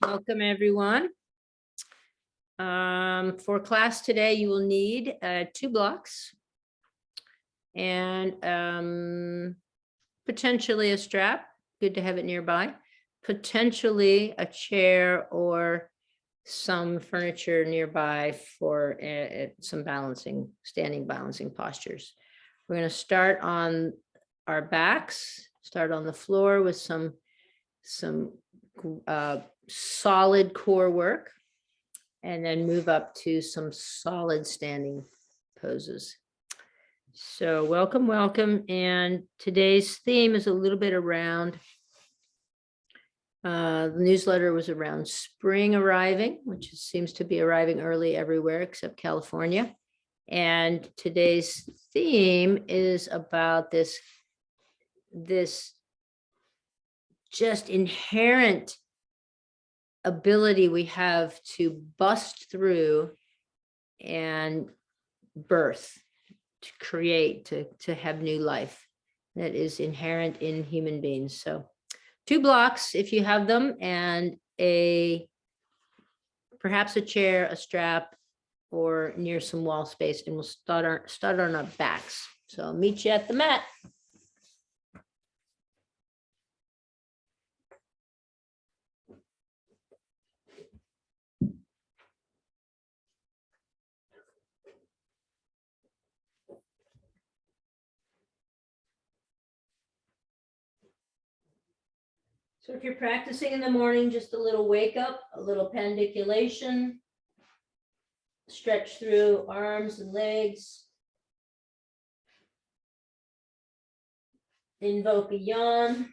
Welcome, everyone. For class today, you will need 2 blocks and potentially a strap. Good to have it nearby. Potentially a chair or some furniture nearby for some standing balancing postures. We're going to start on our backs, start on the floor with some solid core work, and then move up to some solid standing poses. So welcome. And today's theme is a little bit around, the newsletter was around spring arriving, which seems to be arriving early everywhere except California. And today's theme is about this just inherent ability we have to bust through and birth, to create, to have new life that is inherent in human beings. So 2 blocks if you have them, and perhaps a chair, a strap, or near some wall space, and we'll start on our backs. So I'll meet you at the mat. So if you're practicing in the morning, just a little wake up, a little pandiculation, stretch through arms and legs, invoke a yawn.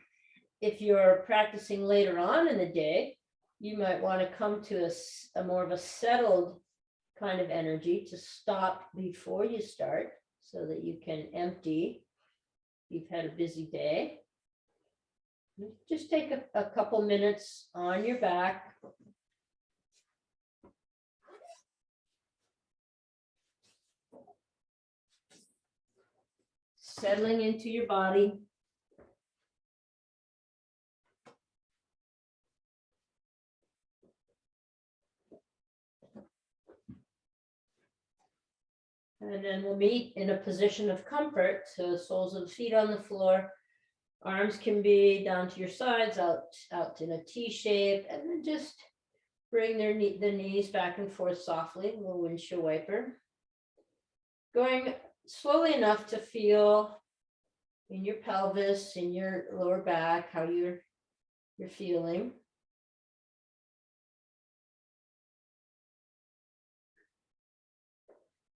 If you're practicing later on in the day, you might want to come to a more of a settled kind of energy to stop before you start so that you can empty. You've had a busy day. Just take a couple minutes on your back. Settling into your body. And then we'll meet in a position of comfort. So soles of the feet on the floor. Arms can be down to your sides, out in a T shape, and then just bring the knees back and forth softly, a little windshield wiper. Going slowly enough to feel in your pelvis, in your lower back, how you're feeling.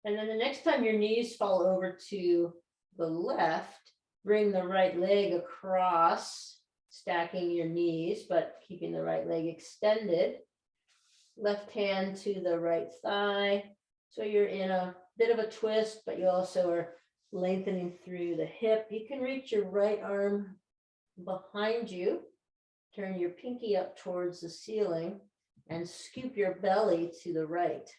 And then the next time your knees fall over to the left, bring the right leg across, stacking your knees, but keeping the right leg extended. Left hand to the right thigh. So you're in a bit of a twist, but you also are lengthening through the hip. You can reach your right arm behind you, turn your pinky up towards the ceiling, and scoop your belly to the right.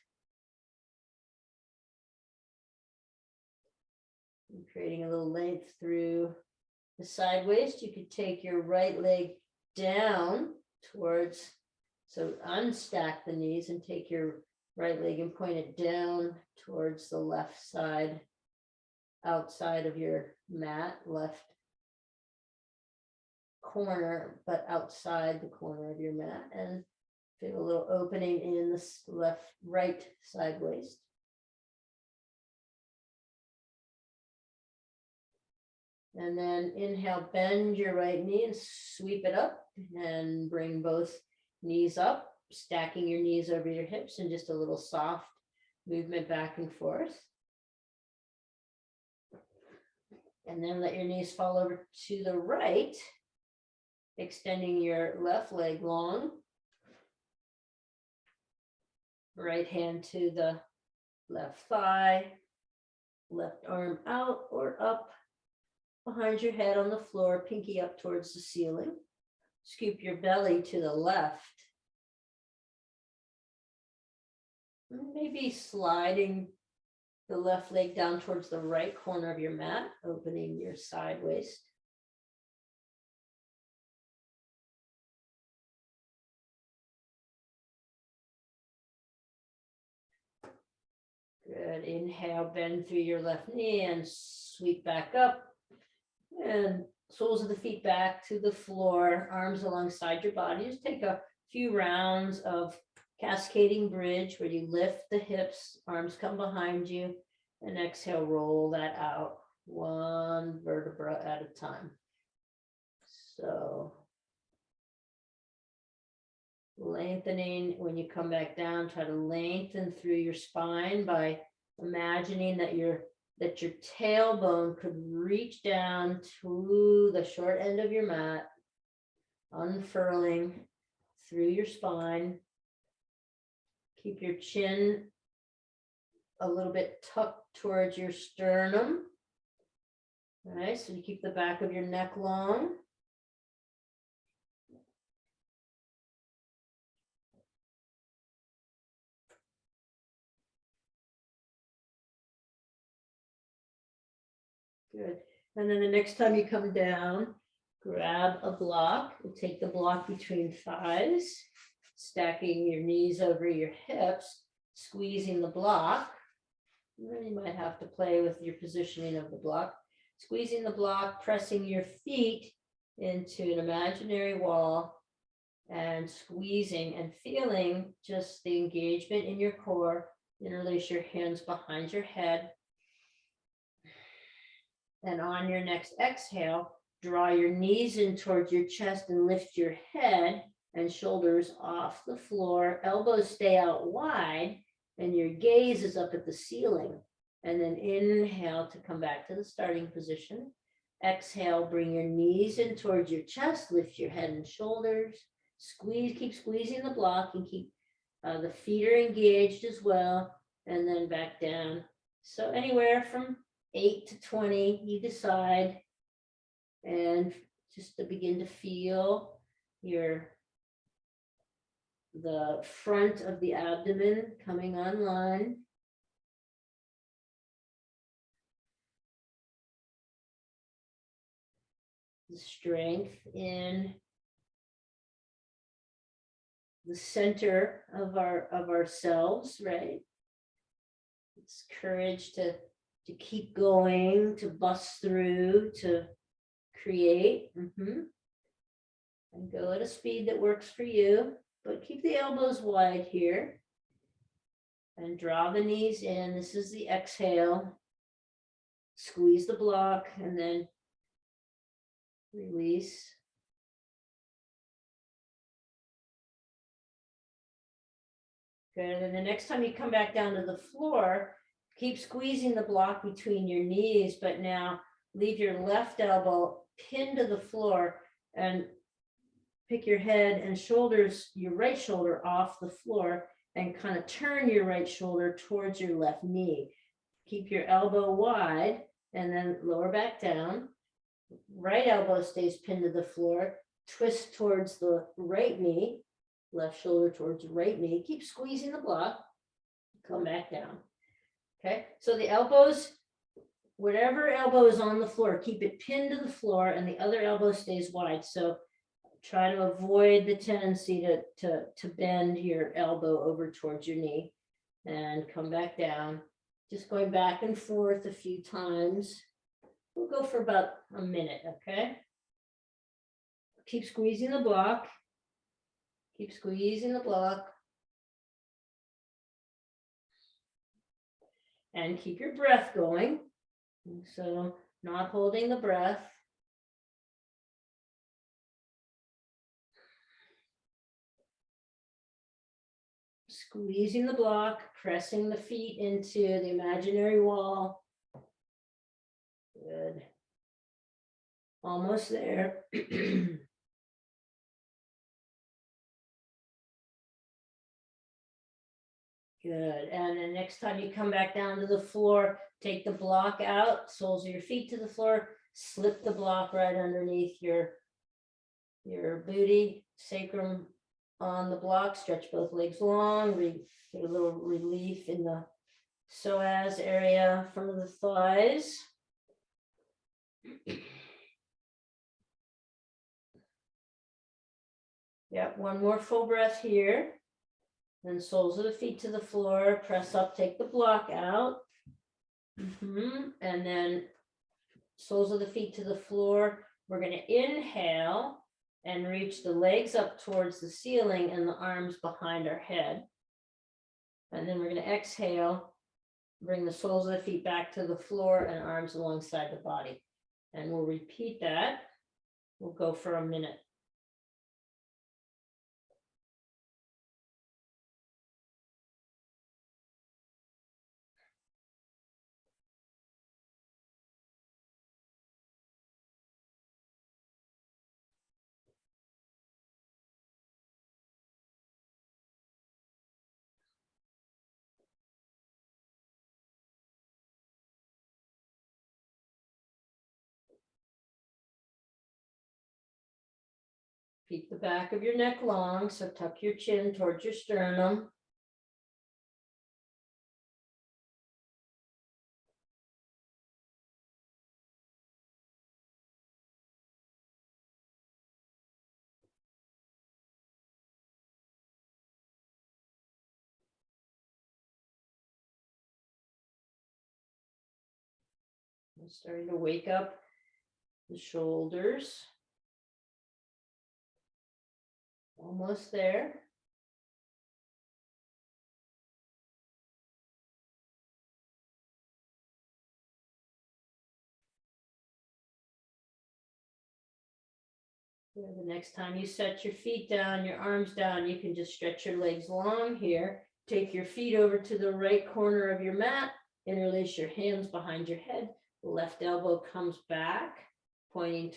And creating a little length through the side waist. You could take your right leg down towards, so unstack the knees and take your right leg and point it down towards the left side, outside of your mat, left corner, but outside the corner of your mat, and feel a little opening in this right side waist. And then inhale, bend your right knee and sweep it up, and bring both knees up, stacking your knees over your hips, and just a little soft movement back and forth. And then let your knees fall over to the right, extending your left leg long. Right hand to the left thigh, left arm out or up behind your head on the floor, pinky up towards the ceiling. Scoop your belly to the left. Maybe sliding the left leg down towards the right corner of your mat, opening your side waist. Good. Inhale, bend through your left knee and sweep back up. And soles of the feet back to the floor, arms alongside your body. Just take a few rounds of cascading bridge where you lift the hips, arms come behind you, and exhale, roll that out one vertebra at a time. So lengthening when you come back down, try to lengthen through your spine by imagining that your tailbone could reach down to the short end of your mat, unfurling through your spine. Keep your chin a little bit tucked towards your sternum. All right, so you keep the back of your neck long. Good. And then the next time you come down, grab a block. We'll take the block between thighs, stacking your knees over your hips, squeezing the block. And then you might have to play with your positioning of the block. Squeezing the block, pressing your feet into an imaginary wall and squeezing and feeling just the engagement in your core. Interlace your hands behind your head. And on your next exhale, draw your knees in towards your chest and lift your head and shoulders off the floor. Elbows stay out wide and your gaze is up at the ceiling. And then inhale to come back to the starting position. Exhale, bring your knees in towards your chest, lift your head and shoulders. Squeeze, keep squeezing the block and keep the feet are engaged as well. And then back down. So anywhere from 8 to 20, you decide. And just to begin to feel the front of the abdomen coming online. The strength in the center of ourselves, right? It's courage to keep going, to bust through, to create. And go at a speed that works for you, but keep the elbows wide here. And draw the knees in. This is the exhale. Squeeze the block and then release. Good. And then the next time you come back down to the floor, keep squeezing the block between your knees, but now leave your left elbow pinned to the floor and pick your head and shoulders, your right shoulder off the floor and kind of turn your right shoulder towards your left knee. Keep your elbow wide and then lower back down. Right elbow stays pinned to the floor. Twist towards the right knee, left shoulder towards the right knee. Keep squeezing the block. Come back down. Okay, so the elbows, whatever elbow is on the floor, keep it pinned to the floor and the other elbow stays wide. So try to avoid the tendency to bend your elbow over towards your knee and come back down. Just going back and forth a few times. We'll go for about a minute, okay? Keep squeezing the block. Keep squeezing the block. And keep your breath going. So not holding the breath. Squeezing the block, pressing the feet into the imaginary wall. Good. Almost there. Good. And then next time you come back down to the floor, take the block out, soles of your feet to the floor, slip the block right underneath your booty, sacrum on the block, stretch both legs long, get a little relief in the psoas area, front of the thighs. Yep, one more full breath here. Then soles of the feet to the floor, press up, take the block out. And then soles of the feet to the floor. We're going to inhale and reach the legs up towards the ceiling and the arms behind our head. And then we're going to exhale, bring the soles of the feet back to the floor and arms alongside the body. And we'll repeat that. We'll go for a minute. Keep the back of your neck long, so tuck your chin towards your sternum. I'm starting to wake up the shoulders. Almost there. The next time you set your feet down, your arms down, you can just stretch your legs long here. Take your feet over to the right corner of your mat. Interlace your hands behind your head. Left elbow comes back, pointing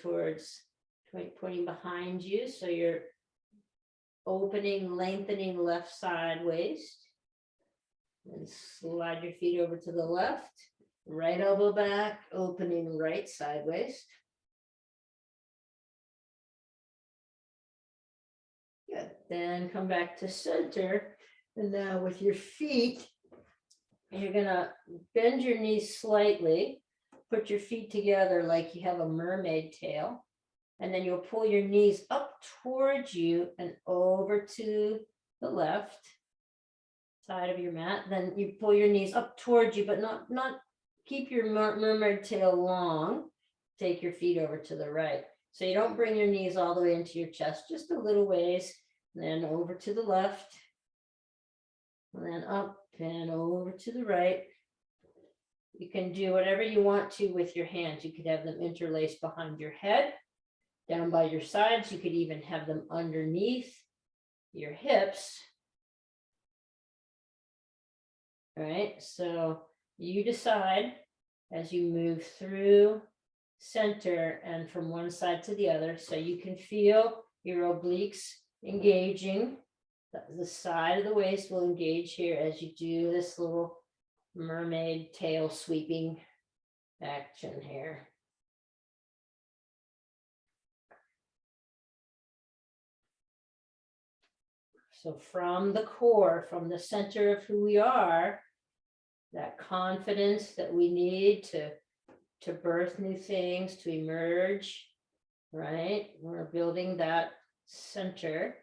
behind you. So you're opening, lengthening left side waist. And slide your feet over to the left. Right elbow back, opening right side waist. Good. Then come back to center. And now with your feet, you're going to bend your knees slightly. Put your feet together like you have a mermaid tail. And then you'll pull your knees up towards you and over to the left side of your mat. Then you pull your knees up towards you, but not keep your mermaid tail long. Take your feet over to the right. So you don't bring your knees all the way into your chest, just a little ways. Then over to the left. And then up and over to the right. You can do whatever you want to with your hands. You could have them interlaced behind your head, down by your sides. You could even have them underneath your hips. All right, so you decide as you move through center and from one side to the other, so you can feel your obliques engaging. The side of the waist will engage here as you do this little mermaid tail sweeping action here. So from the core, from the center of who we are, that confidence that we need to birth new things, to emerge, right? We're building that center.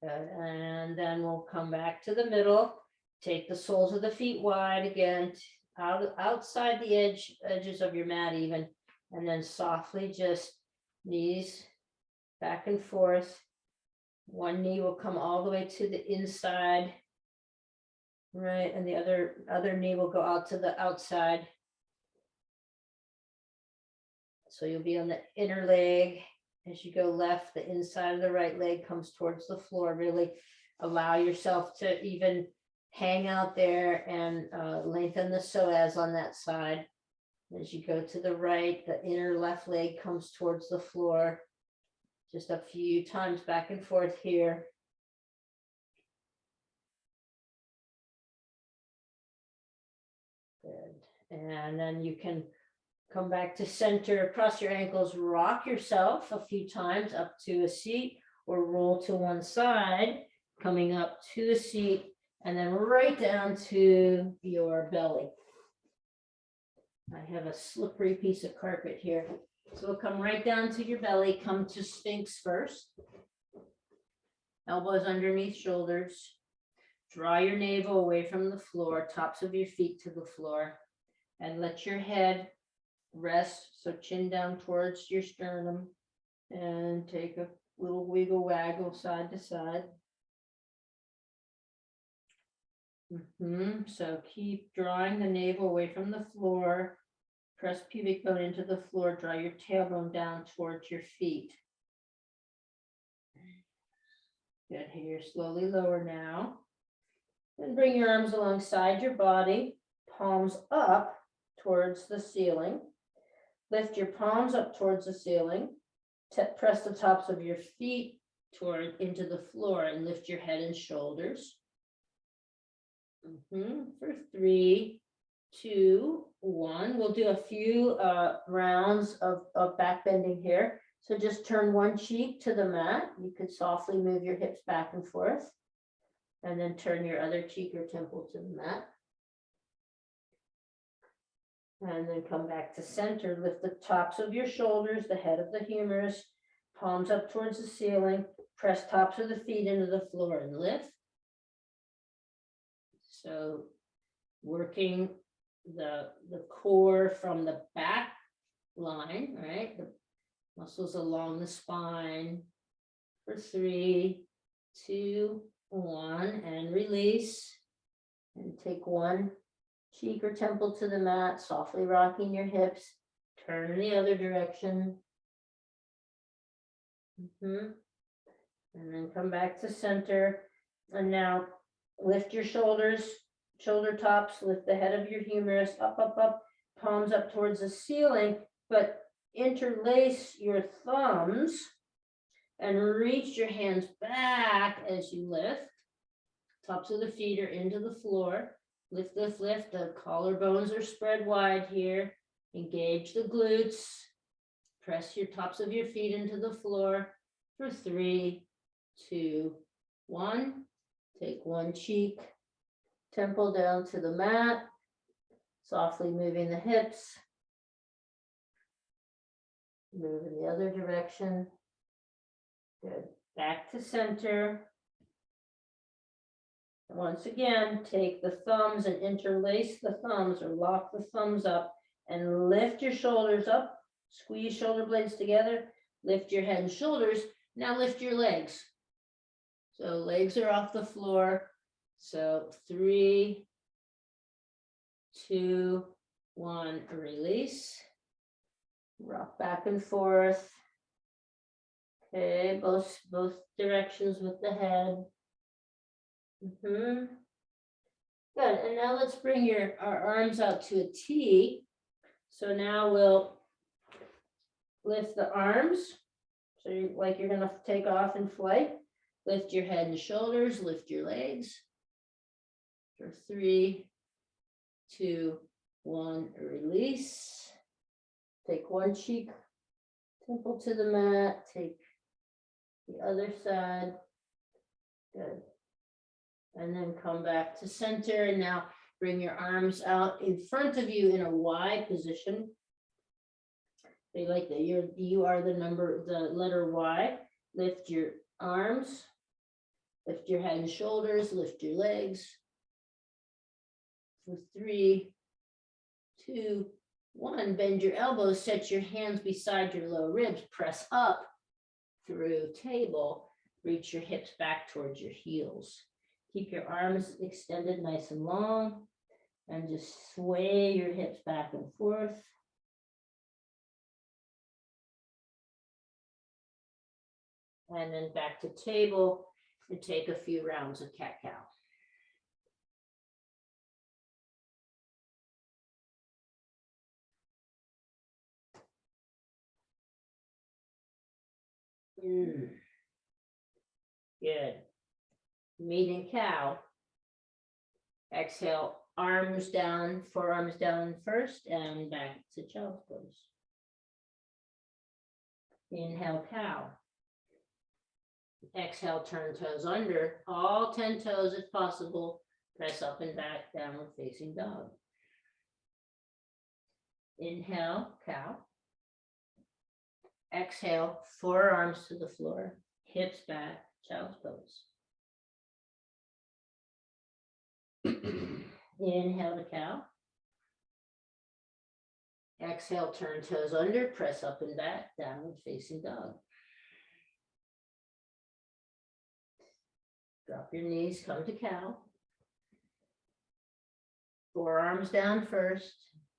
And then we'll come back to the middle, take the soles of the feet wide again, outside the edges of your mat even, and then softly just knees back and forth. One knee will come all the way to the inside, right? And the other knee will go out to the outside. So you'll be on the inner leg. As you go left, the inside of the right leg comes towards the floor. Really allow yourself to even hang out there and lengthen the psoas on that side. As you go to the right, the inner left leg comes towards the floor. Just a few times back and forth here. Good. And then you can come back to center, cross your ankles, rock yourself a few times up to a seat or roll to one side, coming up to a seat and then right down to your belly. I have a slippery piece of carpet here. So we'll come right down to your belly, come to Sphinx first. Elbows underneath shoulders. Draw your navel away from the floor, tops of your feet to the floor, and let your head rest. So chin down towards your sternum, and take a little wiggle waggle side to side. So keep drawing the navel away from the floor. Press pubic bone into the floor. Draw your tailbone down towards your feet. Good. Here, slowly lower now. And bring your arms alongside your body, palms up towards the ceiling. Lift your palms up towards the ceiling. Press the tops of your feet into the floor and lift your head and shoulders. For 3, 2, 1. We'll do a few rounds of back bending here. So just turn one cheek to the mat. You could softly move your hips back and forth. And then turn your other cheek or temple to the mat. And then come back to center. Lift the tops of your shoulders, the head of the humerus, palms up towards the ceiling. Press tops of the feet into the floor and lift. So working the core from the back line, right? The muscles along the spine. For 3, 2, 1, and release. And take one cheek or temple to the mat, softly rocking your hips. Turn in the other direction. And then come back to center. And now lift your shoulders, shoulder tops, lift the head of your humerus up, up, up, palms up towards the ceiling, but interlace your thumbs and reach your hands back as you lift. Tops of the feet are into the floor. Lift, lift, lift. The collarbones are spread wide here. Engage the glutes. Press your tops of your feet into the floor for 3, 2, 1. Take one cheek, temple down to the mat. Softly moving the hips. Move in the other direction. Good. Back to center. Once again, take the thumbs and interlace the thumbs or lock the thumbs up and lift your shoulders up. Squeeze shoulder blades together. Lift your head and shoulders. Now lift your legs. So legs are off the floor. So 3, 2, 1, release. Rock back and forth. Okay, both directions with the head. Good. And now let's bring our arms out to a T. So now we'll lift the arms. So like you're going to take off in flight. Lift your head and shoulders, lift your legs. For 3, 2, 1, release. Take one cheek, temple to the mat. Take the other side. Good. And then come back to center. And now bring your arms out in front of you in a Y position. They like that you are the letter Y. Lift your arms, lift your head and shoulders, lift your legs. For 3, 2, 1, bend your elbows, set your hands beside your low ribs, press up through table, reach your hips back towards your heels. Keep your arms extended nice and long, and just sway your hips back and forth. And then back to table and take a few rounds of cat-cow. Good. Meeting cow. Exhale, arms down, forearms down first, and back to child's pose. Inhale, cow. Exhale, turn toes under, all 10 toes if possible. Press up and back, downward facing dog. Inhale, cow. Exhale, forearms to the floor, hips back, child's pose. Inhale to cow. Exhale, turn toes under, press up and back, downward facing dog. Drop your knees, come to cow. Forearms down first.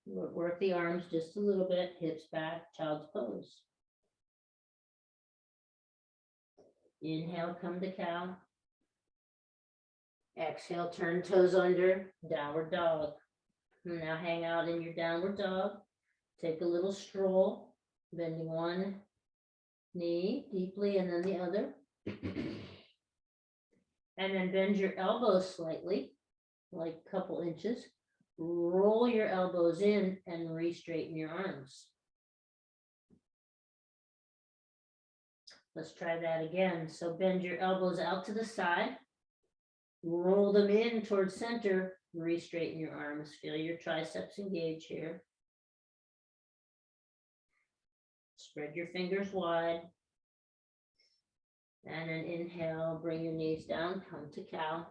Work the arms just a little bit, hips back, child's pose. Inhale, come to cow. Exhale, turn toes under, downward dog. Now hang out in your downward dog. Take a little stroll, bending one knee deeply and then the other. And then bend your elbows slightly, like a couple inches. Roll your elbows in and re-straighten your arms. Let's try that again. So bend your elbows out to the side. Roll them in towards center, re-straighten your arms. Feel your triceps engage here. Spread your fingers wide. And then inhale, bring your knees down, come to cow.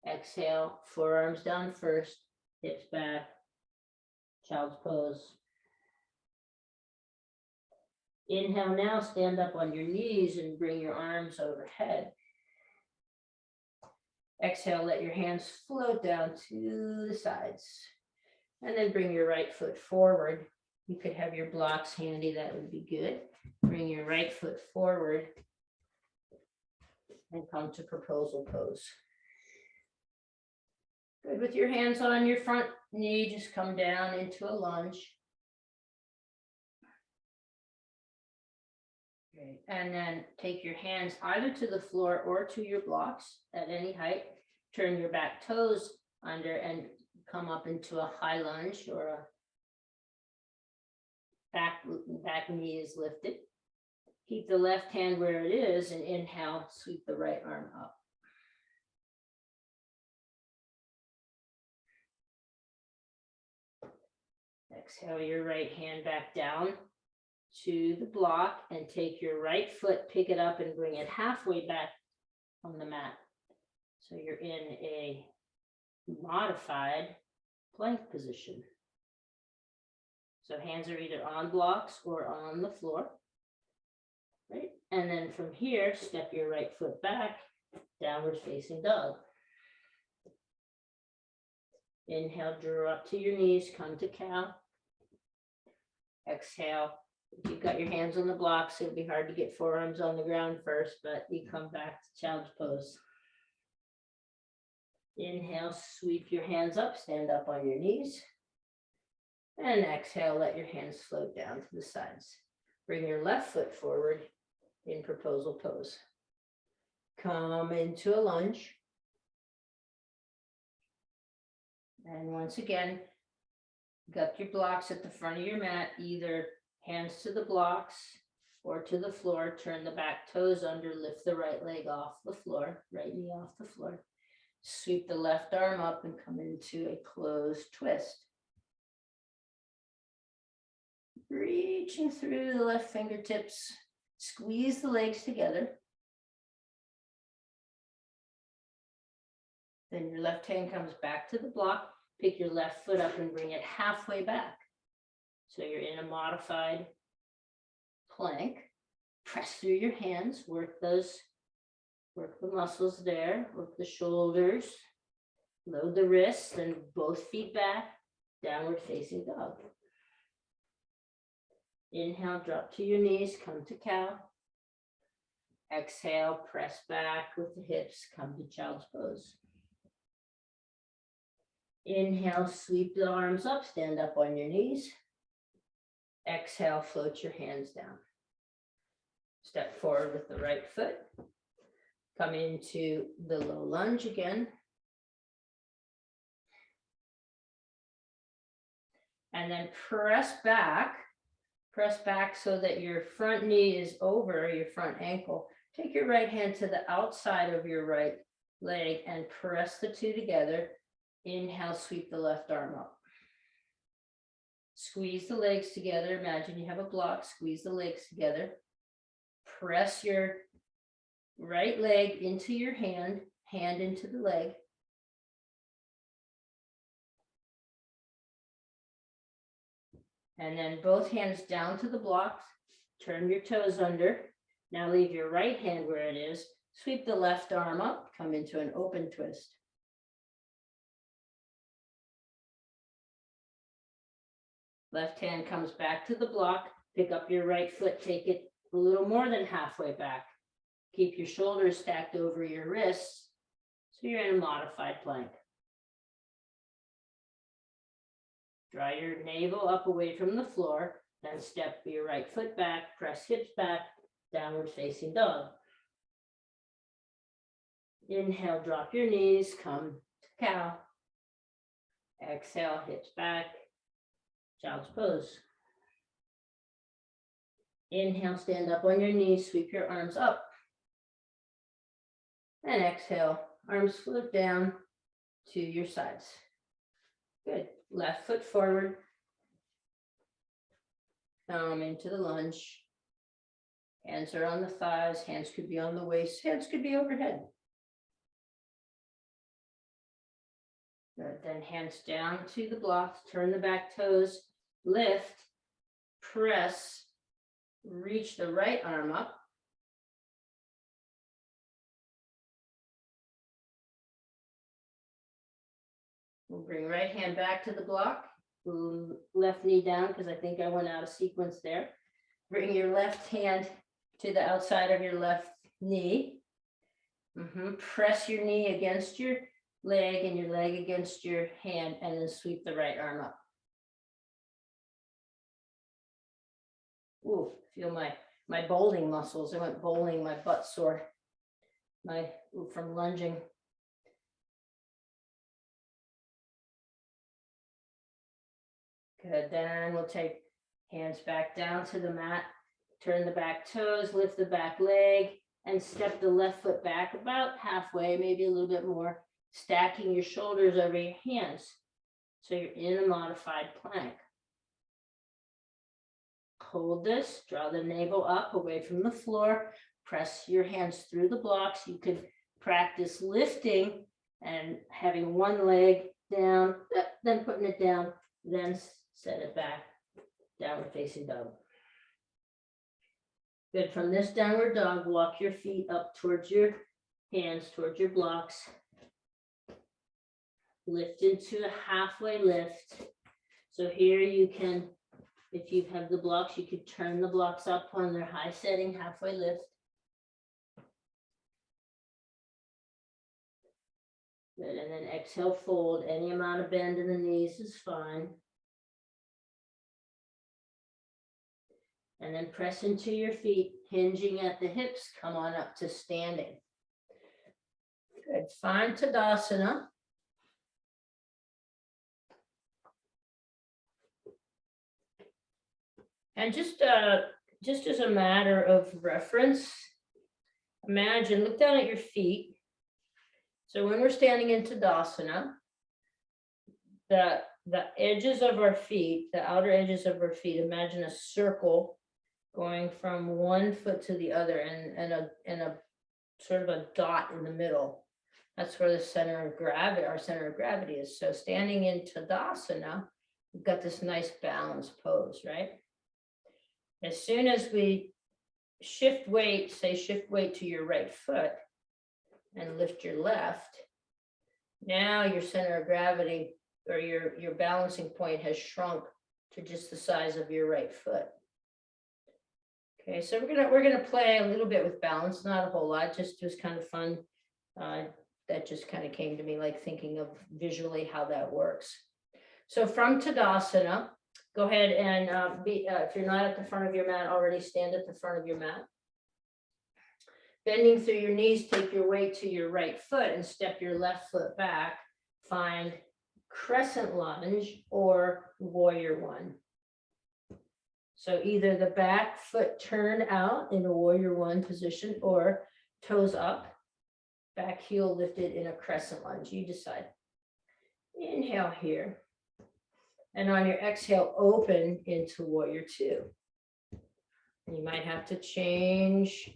Exhale, forearms down first, hips back, child's pose. Inhale now, stand up on your knees and bring your arms overhead. Exhale, let your hands float down to the sides. And then bring your right foot forward. You could have your blocks handy, that would be good. Bring your right foot forward and come to proposal pose. Good, with your hands on your front knee, just come down into a lunge. Great. And then take your hands either to the floor or to your blocks at any height. Turn your back toes under and come up into a high lunge, or a back knee is lifted. Keep the left hand where it is and inhale, sweep the right arm up. Exhale your right hand back down to the block and take your right foot, pick it up and bring it halfway back on the mat. So you're in a modified plank position. So hands are either on blocks or on the floor. Right? And then from here, step your right foot back, downward facing dog. Inhale, draw up to your knees, come to cow. Exhale. If you've got your hands on the blocks, it'll be hard to get forearms on the ground first, but you come back to child's pose. Inhale, sweep your hands up, stand up on your knees. And exhale, let your hands float down to the sides. Bring your left foot forward in proposal pose. Come into a lunge. And once again, got your blocks at the front of your mat, either hands to the blocks or to the floor. Turn the back toes under, lift the right leg off the floor, right knee off the floor. Sweep the left arm up and come into a closed twist. Reaching through the left fingertips, squeeze the legs together. Then your left hand comes back to the block, pick your left foot up and bring it halfway back. So you're in a modified plank. Press through your hands, work the muscles there, work the shoulders, load the wrists, then both feet back, downward facing dog. Inhale, drop to your knees, come to cow. Exhale, press back with the hips, come to child's pose. Inhale, sweep the arms up, stand up on your knees. Exhale, float your hands down. Step forward with the right foot. Come into the low lunge again. And then press back so that your front knee is over your front ankle. Take your right hand to the outside of your right leg and press the two together. Inhale, sweep the left arm up. Squeeze the legs together. Imagine you have a block, squeeze the legs together. Press your right leg into your hand, hand into the leg. And then both hands down to the blocks, turn your toes under. Now leave your right hand where it is. Sweep the left arm up, come into an open twist. Left hand comes back to the block, pick up your right foot, take it a little more than halfway back. Keep your shoulders stacked over your wrists, so you're in a modified plank. Draw your navel up away from the floor, then step your right foot back, press hips back, downward facing dog. Inhale, drop your knees, come to cow. Exhale, hips back, child's pose. Inhale, stand up on your knees, sweep your arms up. And exhale, arms float down to your sides. Good. Left foot forward. Come into the lunge. Hands are on the thighs, hands could be on the waist, hands could be overhead. Good. Then hands down to the blocks, turn the back toes, lift, press, reach the right arm up. We'll bring right hand back to the block, left knee down because I think I went out of sequence there. Bring your left hand to the outside of your left knee. Press your knee against your leg and your leg against your hand, and then sweep the right arm up. Ooh, feel my bowling muscles. I went bowling, my butt sore. From lunging. Good, then we'll take hands back down to the mat, turn the back toes, lift the back leg, and step the left foot back about halfway, maybe a little bit more, stacking your shoulders over your hands. So you're in a modified plank. Hold this, draw the navel up away from the floor, press your hands through the blocks. You could practice lifting and having one leg down, then putting it down, then set it back, downward facing dog. Good, from this downward dog, walk your feet up towards your hands, towards your blocks. Lift into a halfway lift. So here you can, if you have the blocks, you could turn the blocks up on their high setting, halfway lift. Good, and then exhale, fold. Any amount of bend in the knees is fine. And then press into your feet, hinging at the hips, come on up to standing. Good, find Tadasana. And just as a matter of reference, imagine, look down at your feet. So when we're standing in Tadasana, the edges of our feet, the outer edges of our feet, imagine a circle going from one foot to the other and a sort of a dot in the middle. That's where the center of gravity, our center of gravity is. So standing in Tadasana, we've got this nice balanced pose, right? As soon as we shift weight, say shift weight to your right foot and lift your left, now your center of gravity or your balancing point has shrunk to just the size of your right foot. Okay, so we're gonna play a little bit with balance, not a whole lot, just was kind of fun. That just kind of came to me, like thinking of visually how that works. So from Tadasana, go ahead and if you're not at the front of your mat already, stand at the front of your mat. Bending through your knees, take your weight to your right foot and step your left foot back. Find crescent lunge or warrior one. So either the back foot turn out in a warrior one position or toes up, back heel lifted in a crescent lunge. You decide. Inhale here. And on your exhale, open into warrior two. You might have to change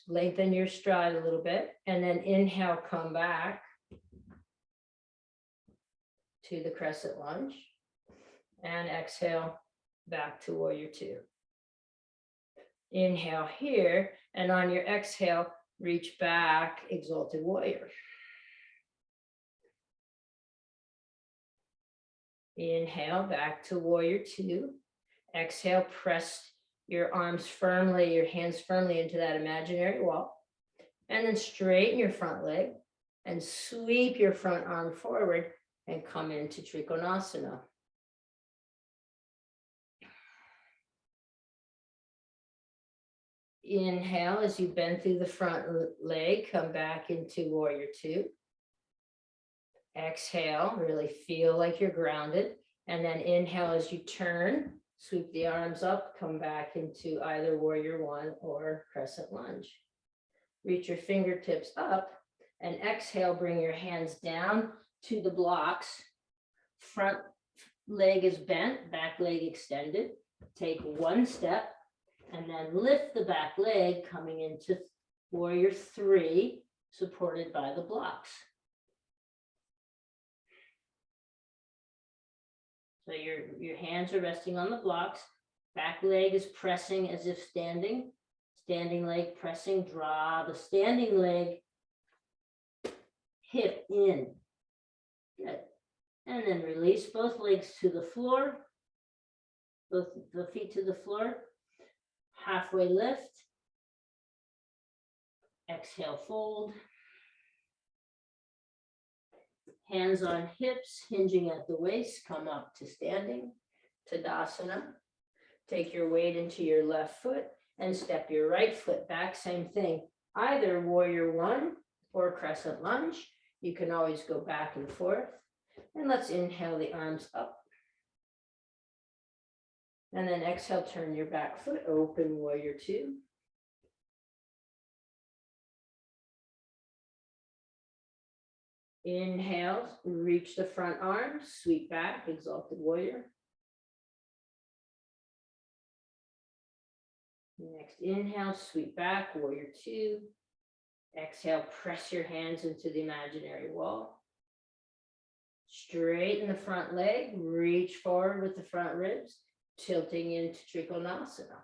lengthen your stride a little bit, and then inhale, come back to the crescent lunge. And exhale back to warrior two. Inhale here, and on your exhale, reach back, exalted warrior. Inhale back to warrior two. Exhale, press your arms firmly, your hands firmly into that imaginary wall. And then straighten your front leg and sweep your front arm forward and come into Trikonasana. Inhale as you bend through the front leg, come back into warrior two. Exhale, really feel like you're grounded. And then inhale as you turn, sweep the arms up, come back into either warrior one or crescent lunge. Reach your fingertips up and exhale, bring your hands down to the blocks. Front leg is bent, back leg extended. Take one step and then lift the back leg coming into warrior three, supported by the blocks. So your hands are resting on the blocks. Back leg is pressing as if standing. Standing leg pressing, draw the standing leg hip in. Good. And then release both legs to the floor. Both the feet to the floor. Halfway lift. Exhale, fold. Hands on hips, hinging at the waist, come up to standing, Tadasana. Take your weight into your left foot and step your right foot back, same thing. Either warrior one or crescent lunge. You can always go back and forth. And let's inhale the arms up. And then exhale, turn your back foot, open warrior two. Inhale, reach the front arms, sweep back, exalted warrior. Next inhale, sweep back, warrior two. Exhale, press your hands into the imaginary wall. Straighten the front leg, reach forward with the front ribs, tilting into Trikonasana.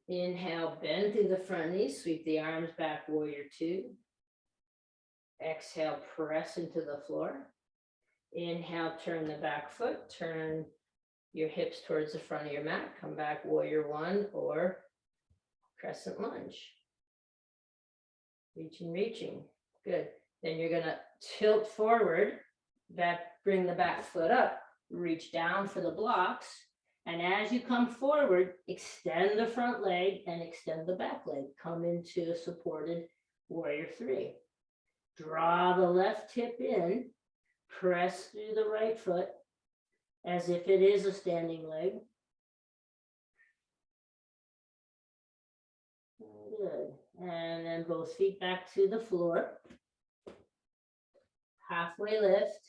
Inhale, bend through the front knees, sweep the arms back, warrior two. Exhale, press into the floor. Inhale, turn the back foot, turn your hips towards the front of your mat, come back, warrior one or crescent lunge. Reaching, reaching, good. Then you're gonna tilt forward, bring the back foot up, reach down for the blocks. And as you come forward, extend the front leg and extend the back leg. Come into a supported warrior three. Draw the left hip in, press through the right foot as if it is a standing leg. Good. And then both feet back to the floor. Halfway lift.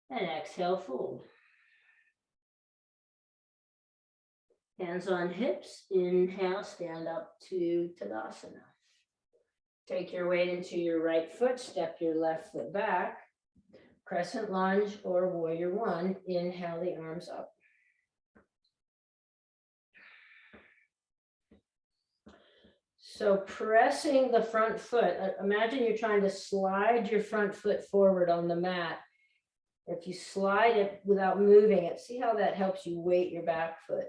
And exhale, fold. Hands on hips, inhale, stand up to Tadasana. Take your weight into your right foot, step your left foot back, crescent lunge or warrior one, inhale the arms up. So pressing the front foot, imagine you're trying to slide your front foot forward on the mat. If you slide it without moving it, see how that helps you weight your back foot.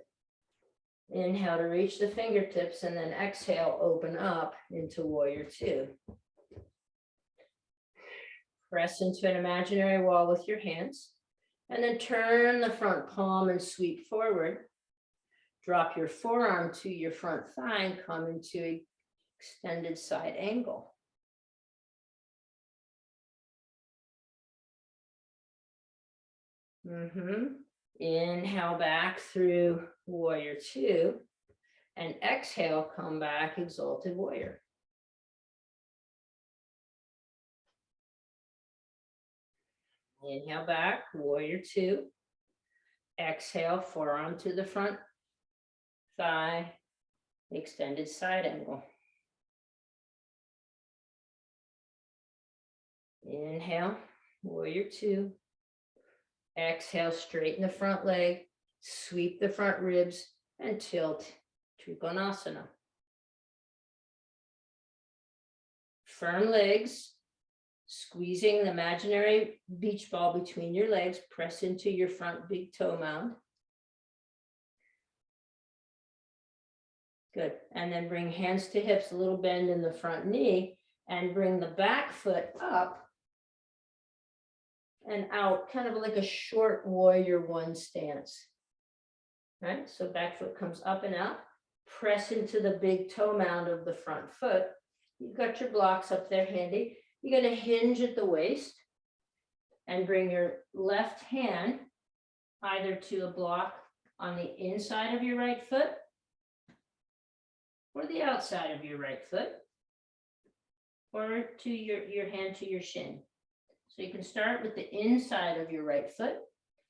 Inhale to reach the fingertips and then exhale, open up into warrior two. Press into an imaginary wall with your hands and then turn the front palm and sweep forward. Drop your forearm to your front thigh and come into an extended side angle. Inhale back through warrior two and exhale, come back, exalted warrior. Inhale back, warrior two. Exhale, forearm to the front thigh, extended side angle. Inhale, warrior two. Exhale, straighten the front leg, sweep the front ribs, and tilt Trikonasana. Firm legs, squeezing the imaginary beach ball between your legs, press into your front big toe mound. Good, and then bring hands to hips, a little bend in the front knee, and bring the back foot up and out, kind of like a short warrior one stance. Right, so back foot comes up and out, press into the big toe mound of the front foot. You've got your blocks up there handy. You're going to hinge at the waist and bring your left hand either to a block on the inside of your right foot or the outside of your right foot, or to your hand to your shin. So you can start with the inside of your right foot,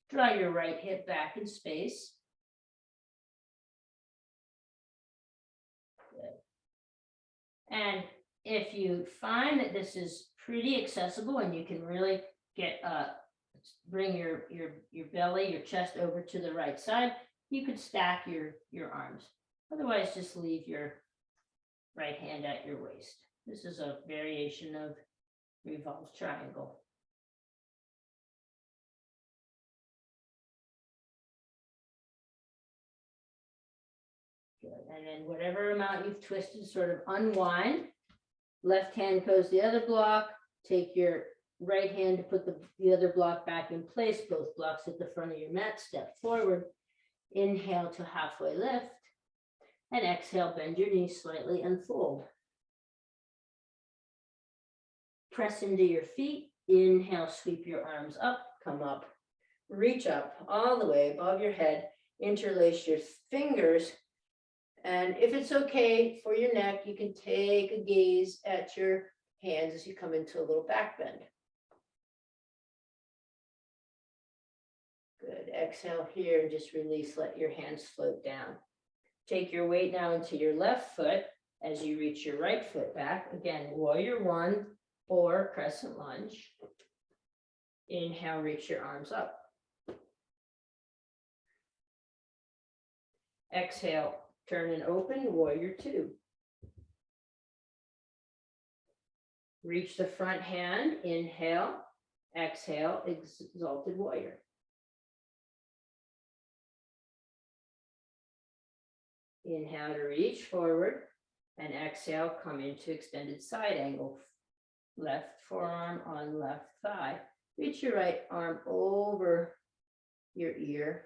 draw your right hip back in space. Good. And if you find that this is pretty accessible and you can really get bring your belly, your chest over to the right side, you could stack your arms. Otherwise, just leave your right hand at your waist. This is a variation of revolved triangle. Good. And then whatever amount you've twisted, sort of unwind. Left hand goes the other block. Take your right hand to put the other block back in place. Both blocks at the front of your mat. Step forward. Inhale to halfway lift. And exhale, bend your knees slightly and fold. Press into your feet. Inhale, sweep your arms up, come up. Reach up all the way above your head. Interlace your fingers. And if it's okay for your neck, you can take a gaze at your hands as you come into a little back bend. Good. Exhale here and just release. Let your hands float down. Take your weight now into your left foot as you reach your right foot back. Again, warrior one or crescent lunge. Inhale, reach your arms up. Exhale, turn and open, warrior two. Reach the front hand, inhale, exhale, exalted warrior. Inhale to reach forward and exhale, come into extended side angle. Left forearm on left thigh. Reach your right arm over your ear.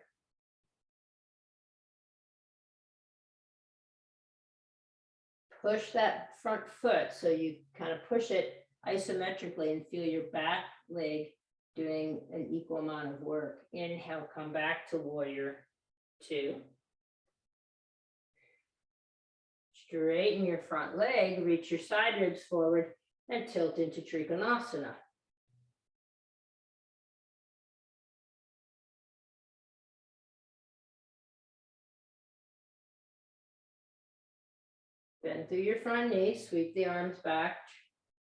Push that front foot so you kind of push it isometrically and feel your back leg doing an equal amount of work. Inhale, come back to warrior two. Straighten your front leg, reach your side ribs forward and tilt into Trikonasana. Bend through your front knee, sweep the arms back.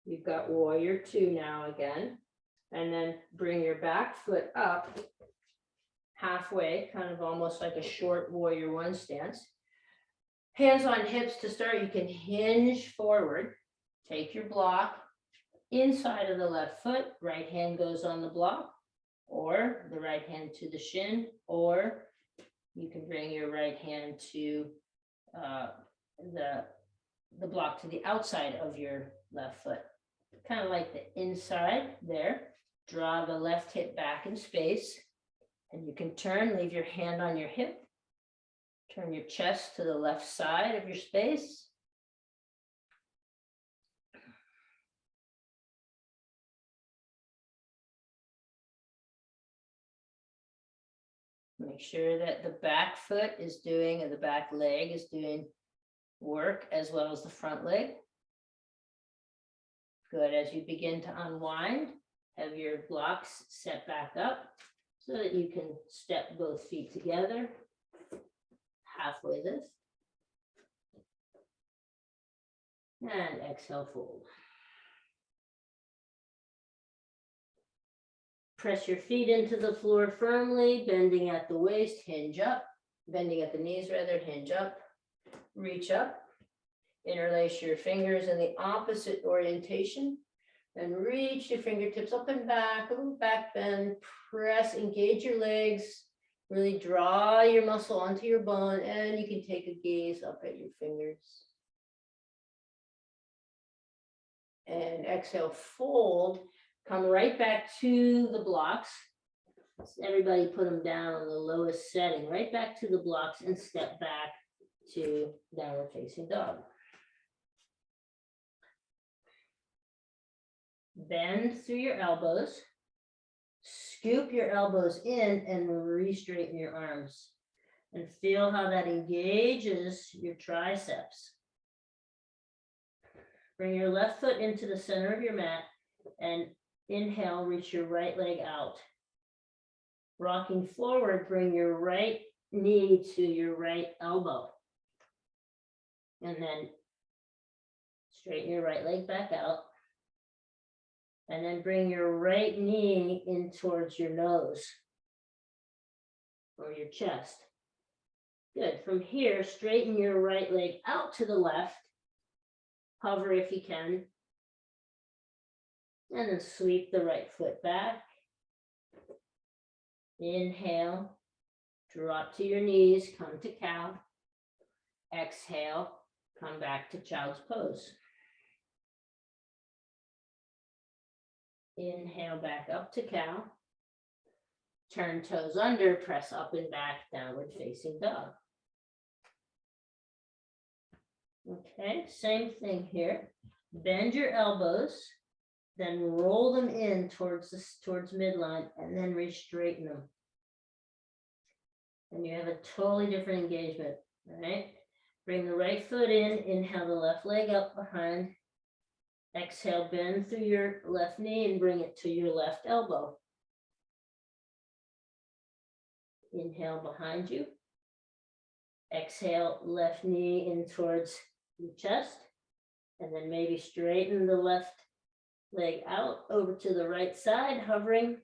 You've got warrior two now again. And then bring your back foot up halfway, kind of almost like a short warrior one stance. Hands on hips to start. You can hinge forward. Take your block inside of the left foot. Right hand goes on the block, or the right hand to the shin, or you can bring your right hand to the block to the outside of your left foot. Kind of like the inside there. Draw the left hip back in space, and you can turn, leave your hand on your hip. Turn your chest to the left side of your space. Make sure that the back foot is doing, or the back leg is doing work as well as the front leg. Good. As you begin to unwind, have your blocks set back up so that you can step both feet together. Halfway lift. And exhale, fold. Press your feet into the floor firmly, bending at the waist, hinge up, bending at the knees rather, hinge up, reach up, interlace your fingers in the opposite orientation, and reach your fingertips up and back, a little back bend, press, engage your legs, really draw your muscle onto your bone, and you can take a gaze up at your fingers. And exhale, fold. Come right back to the blocks. Everybody put them down on the lowest setting, right back to the blocks and step back to downward facing dog. Bend through your elbows, scoop your elbows in and re-straighten your arms. And feel how that engages your triceps. Bring your left foot into the center of your mat and inhale, reach your right leg out. Rocking forward, bring your right knee to your right elbow. And then straighten your right leg back out. And then bring your right knee in towards your nose or your chest. Good. From here, straighten your right leg out to the left. Hover if you can. And then sweep the right foot back. Inhale, drop to your knees, come to cow. Exhale, come back to child's pose. Inhale, back up to cow. Turn toes under, press up and back, downward facing dog. Okay, same thing here. Bend your elbows, then roll them in towards midline, and then re-straighten them. And you have a totally different engagement, right? Bring the right foot in, inhale the left leg up behind. Exhale, bend through your left knee and bring it to your left elbow. Inhale behind you. Exhale, left knee in towards your chest. And then maybe straighten the left leg out over to the right side, hovering.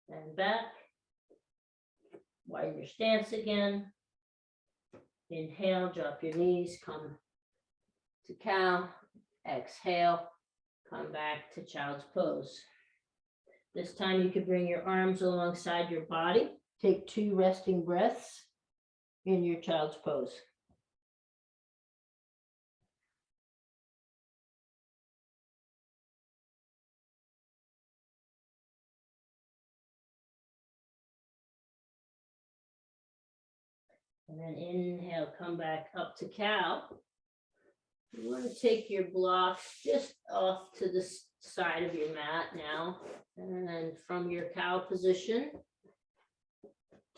And back. Widen your stance again. Inhale, drop your knees, come to cow. Exhale, come back to child's pose. This time you could bring your arms alongside your body. Take 2 resting breaths in your child's pose. And then inhale, come back up to cow. You want to take your block just off to the side of your mat now. And then from your cow position,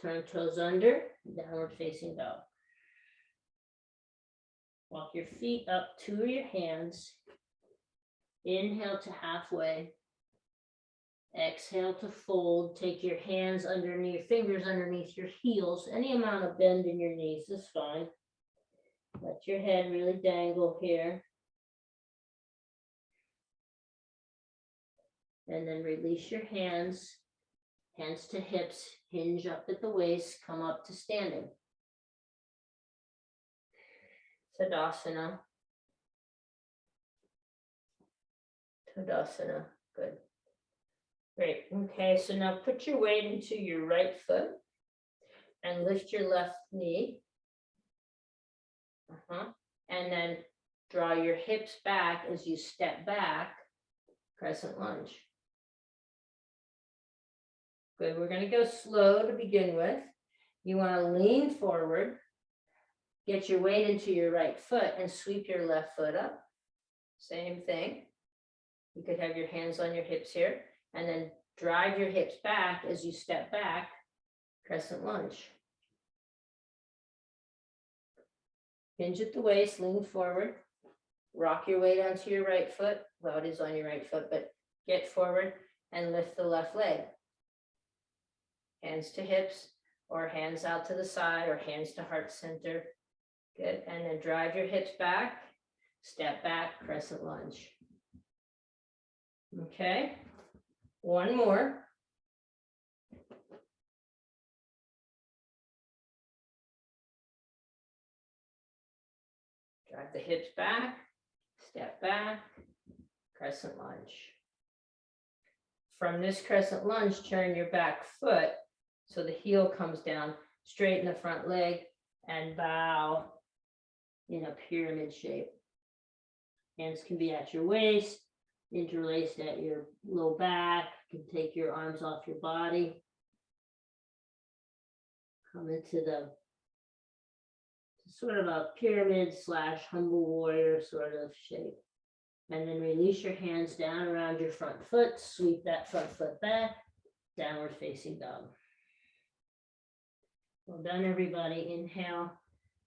turn toes under, downward facing dog. Walk your feet up to your hands. Inhale to halfway. Exhale to fold. Take your hands underneath, your fingers underneath your heels. Any amount of bend in your knees is fine. Let your head really dangle here. And then release your hands. Hands to hips. Hinge up at the waist. Come up to standing. Tadasana. Tadasana. Good. Great. Okay, so now put your weight into your right foot and lift your left knee. And then draw your hips back as you step back, crescent lunge. Good. We're going to go slow to begin with. You want to lean forward, get your weight into your right foot and sweep your left foot up. Same thing. You could have your hands on your hips here. And then drive your hips back as you step back, crescent lunge. Hinge at the waist, lean forward, rock your weight onto your right foot. Well, it is on your right foot, but get forward and lift the left leg. Hands to hips or hands out to the side or hands to heart center. Good. And then drive your hips back, step back, crescent lunge. Okay, one more. Drive the hips back, step back, crescent lunge. From this crescent lunge, turn your back foot so the heel comes down, straighten the front leg, and bow in a pyramid shape. Hands can be at your waist, interlaced at your low back. You can take your arms off your body. Come into the sort of a pyramid / humble warrior sort of shape. And then release your hands down around your front foot, sweep that front foot back, downward facing dog. Well done, everybody. Inhale,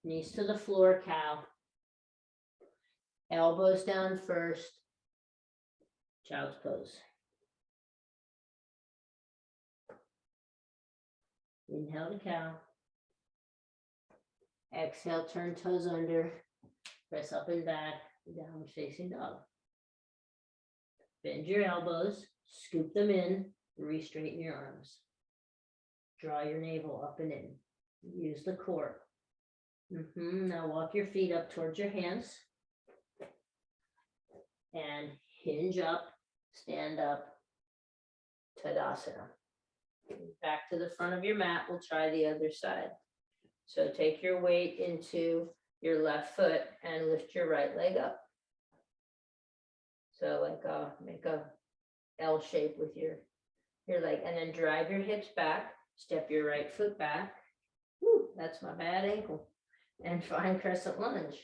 knees to the floor, cow. Elbows down first, child's pose. Inhale to cow. Exhale, turn toes under, press up and back, downward facing dog. Bend your elbows, scoop them in, re-straighten your arms. Draw your navel up and in. Use the core. Now walk your feet up towards your hands. And hinge up, stand up, Tadasana. Back to the front of your mat, we'll try the other side. So take your weight into your left foot and lift your right leg up. So like make a L shape with your leg, and then drive your hips back, step your right foot back. Woo, that's my bad ankle. And find crescent lunge.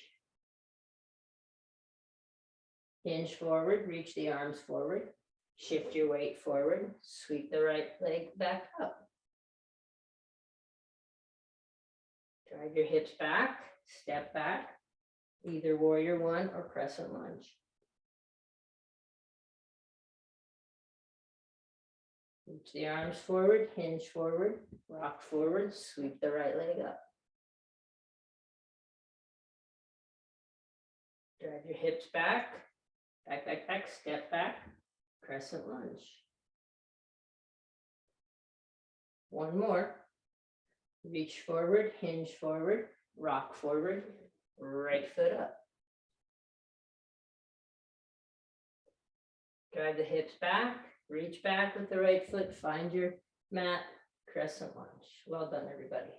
Hinge forward, reach the arms forward, shift your weight forward, sweep the right leg back up. Drive your hips back, step back, either warrior one or crescent lunge. Reach the arms forward, hinge forward, rock forward, sweep the right leg up. Drive your hips back, back, step back, crescent lunge. One more. Reach forward, hinge forward, rock forward, right foot up. Drive the hips back, reach back with the right foot, find your mat, crescent lunge. Well done, everybody.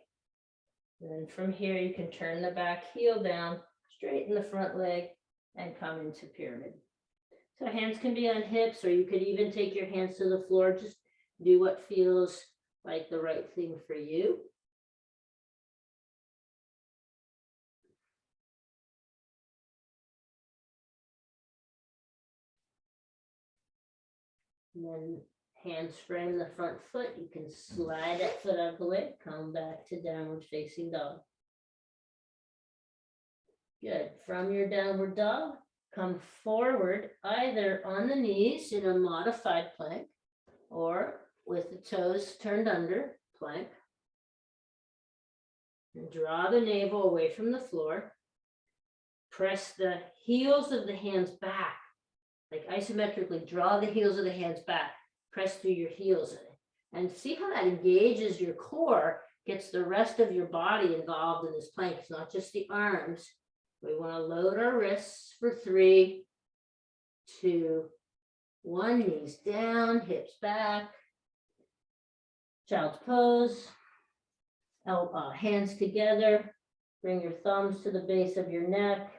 And then from here, you can turn the back heel down, straighten the front leg, and come into pyramid. So hands can be on hips, or you could even take your hands to the floor. Just do what feels like the right thing for you. And then hands frame the front foot. You can slide that foot out of the way, come back to downward facing dog. Good. From your downward dog, come forward either on the knees in a modified plank or with the toes turned under, plank. And draw the navel away from the floor. Press the heels of the hands back. Like isometrically, draw the heels of the hands back, press through your heels, and see how that engages your core, gets the rest of your body involved in this plank. It's not just the arms. We want to load our wrists for 3, 2, 1, knees down, hips back, child's pose, hands together, bring your thumbs to the base of your neck,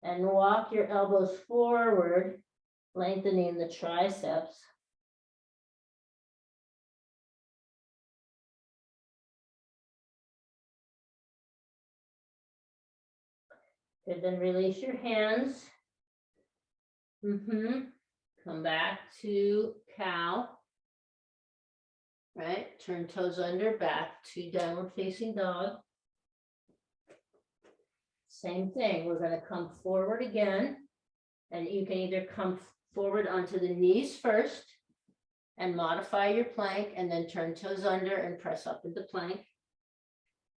and walk your elbows forward, lengthening the triceps. And then release your hands. Come back to cow. Right, turn toes under, back to downward facing dog. Same thing, we're going to come forward again, and you can either come forward onto the knees first and modify your plank, and then turn toes under and press up into plank,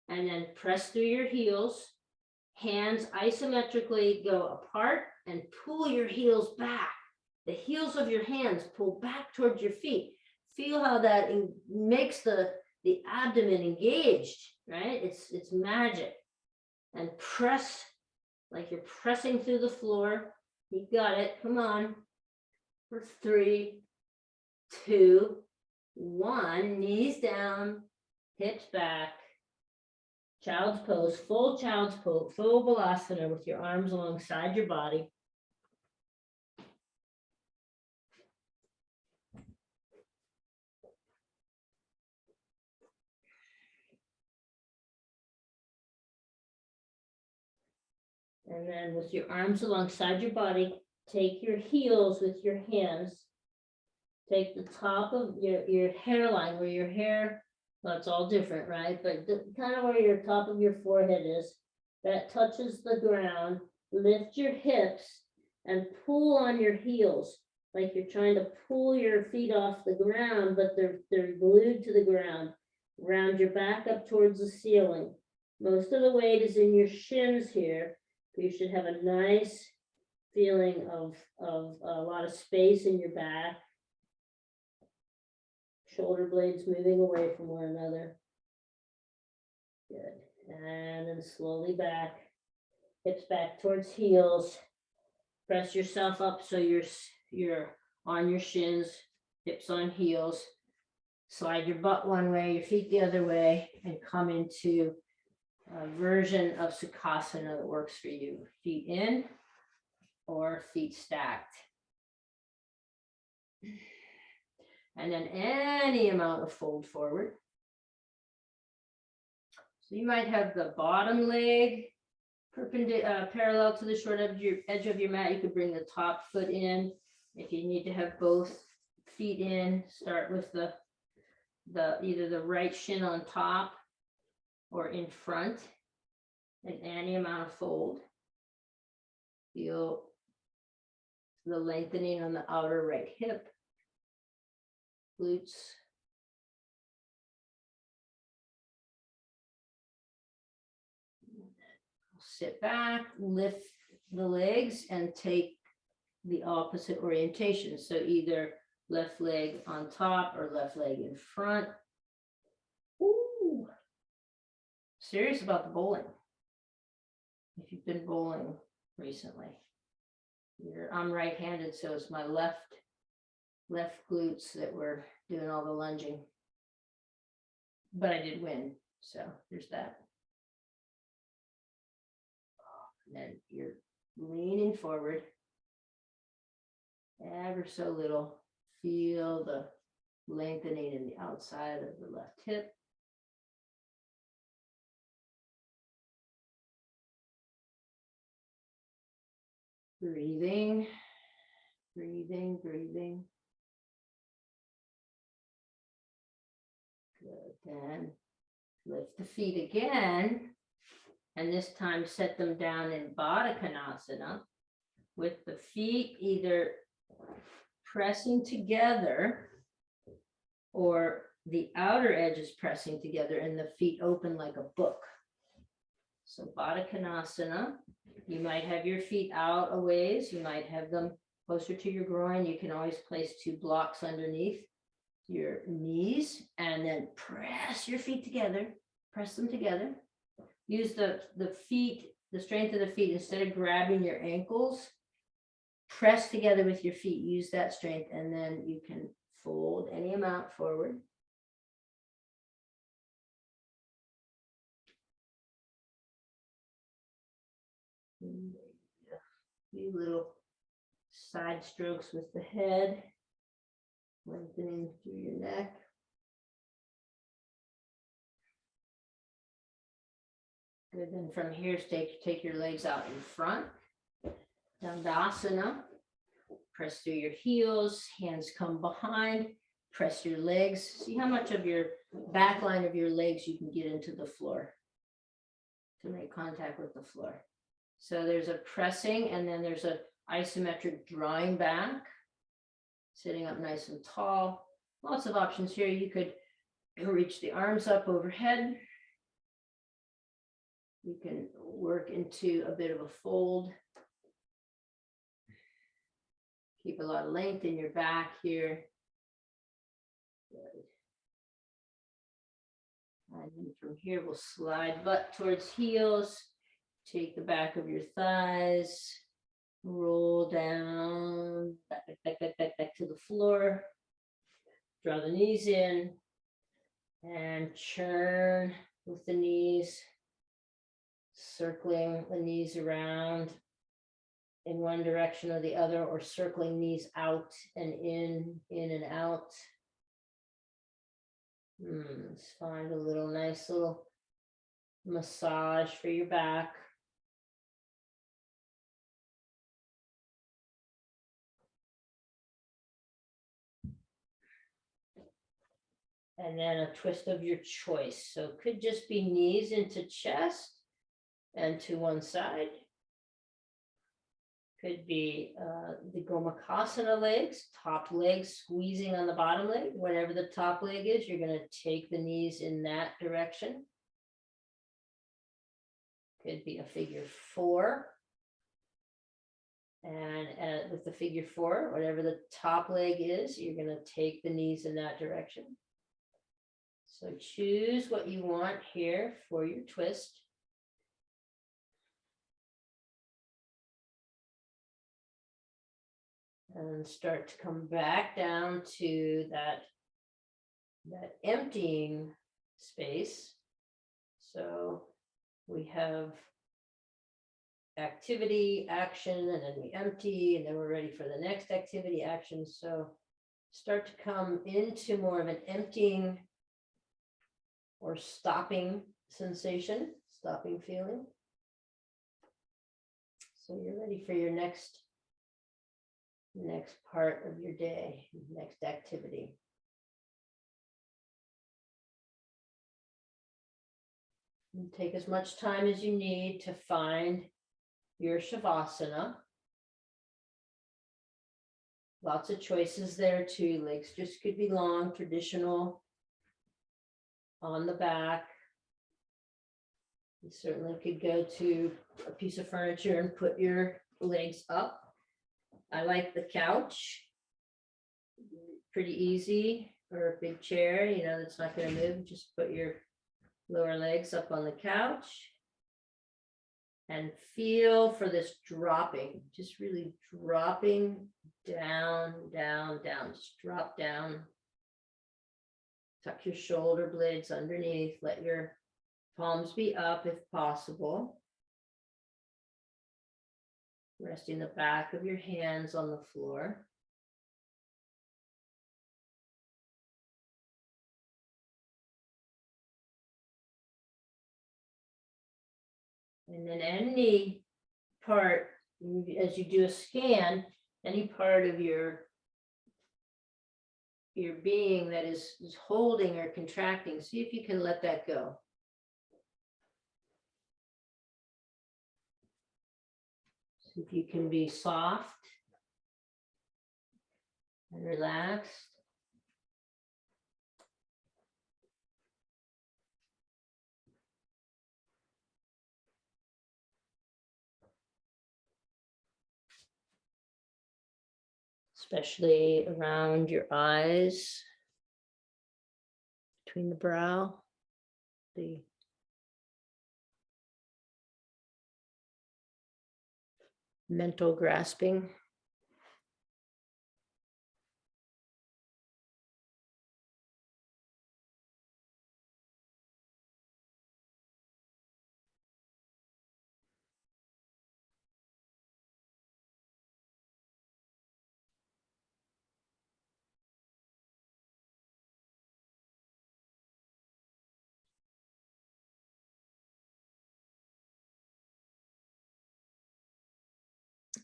and then press through your heels, hands isometrically go apart and pull your heels back. the heels of your hands pull back towards your feet. Feel how that makes the abdomen engaged, right? It's magic. And press like you're pressing through the floor. You got it. Come on. For 3, 2, 1. Knees down, hips back. Child's pose, full child's pose, full balasana with your arms alongside your body. And then with your arms alongside your body, take your heels with your hands. Take the top of your hairline where your hair, well, it's all different, right? But kind of where your top of your forehead is, that touches the ground. Lift your hips and pull on your heels, like you're trying to pull your feet off the ground, but they're glued to the ground. Round your back up towards the ceiling. Most of the weight is in your shins here. You should have a nice feeling of a lot of space in your back. Shoulder blades moving away from one another. Good. And then slowly back. Hips back towards heels. Press yourself up so you're on your shins, hips on heels. Slide your butt one way, your feet the other way, and come into a version of Sukhasana that works for you. Feet in or feet stacked. And then any amount of fold forward. So you might have the bottom leg parallel to the short edge of your mat. You could bring the top foot in. If you need to have both feet in, start with the either the right shin on top or in front, and any amount of fold. Feel the lengthening on the outer right hip, glutes. Sit back, lift the legs, and take the opposite orientation. So either left leg on top or left leg in front. Ooh. Serious about the bowling. If you've been bowling recently. I'm right-handed, so it's my left glutes that were doing all the lunging. But I did win, so there's that. And then you're leaning forward, ever so little. Feel the lengthening in the outside of the left hip. Breathing, breathing, breathing. Good. Then lift the feet again. And this time set them down in Baddha Konasana with the feet either pressing together or the outer edges pressing together and the feet open like a book. So Baddha Konasana, you might have your feet out a ways, you might have them closer to your groin. You can always place 2 blocks underneath your knees and then press your feet together, press them together. Use the feet, the strength of the feet, instead of grabbing your ankles, press together with your feet, use that strength, and then you can fold any amount forward. A few little side strokes with the head, lengthening through your neck. Good, then from here, take your legs out in front. Dandasana. Press through your heels, hands come behind, press your legs. See how much of your back line of your legs you can get into the floor to make contact with the floor. So there's a pressing, and then there's a isometric drawing back, sitting up nice and tall. Lots of options here. You could reach the arms up overhead. You can work into a bit of a fold. Keep a lot of length in your back here. Good. And then from here, we'll slide butt towards heels. Take the back of your thighs, roll down, back to the floor. Draw the knees in and churn with the knees, circling the knees around in one direction or the other, or circling knees out and in and out. Let's find a little nice little massage for your back. And then a twist of your choice. So it could just be knees into chest and to one side. Could be the Gomukhasana legs, top leg squeezing on the bottom leg. Whatever the top leg is, you're going to take the knees in that direction. Could be a figure four. And with the figure four, whatever the top leg is, you're going to take the knees in that direction. So choose what you want here for your twist. And start to come back down to that emptying space. So we have activity, action, and then we empty, and then we're ready for the next activity, action. So start to come into more of an emptying or stopping sensation, stopping feeling. So you're ready for your next part of your day, next activity. And take as much time as you need to find your Shavasana. Lots of choices there too. Legs just could be long, traditional, on the back. You certainly could go to a piece of furniture and put your legs up. I like the couch. Pretty easy, or a big chair, you know, that's not going to move. Just put your lower legs up on the couch and feel for this dropping, just really dropping down, down, down. Just drop down. Tuck your shoulder blades underneath. Let your palms be up if possible. Resting the back of your hands on the floor. And then any part, as you do a scan, any part of your being that is holding or contracting, see if you can let that go. See if you can be soft and relaxed. Especially around your eyes, between the brow, the mental grasping.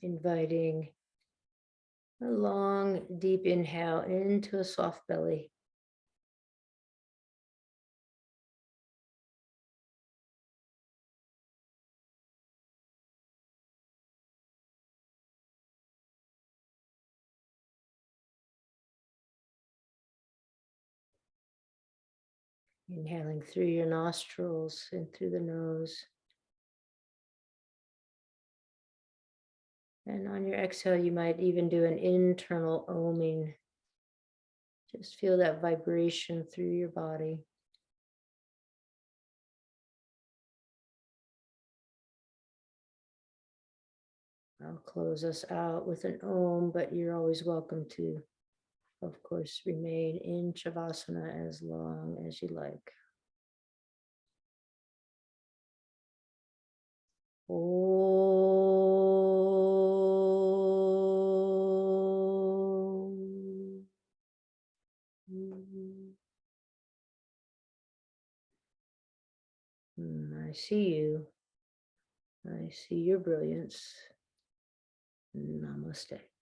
Inviting a long, deep inhale into a soft belly. Inhaling through your nostrils and through the nose. And on your exhale, you might even do an internal oming. Just feel that vibration through your body. I'll close us out with an om, but you're always welcome to, of course, remain in Shavasana as long as you like. Om. I see you. I see your brilliance. Namaste.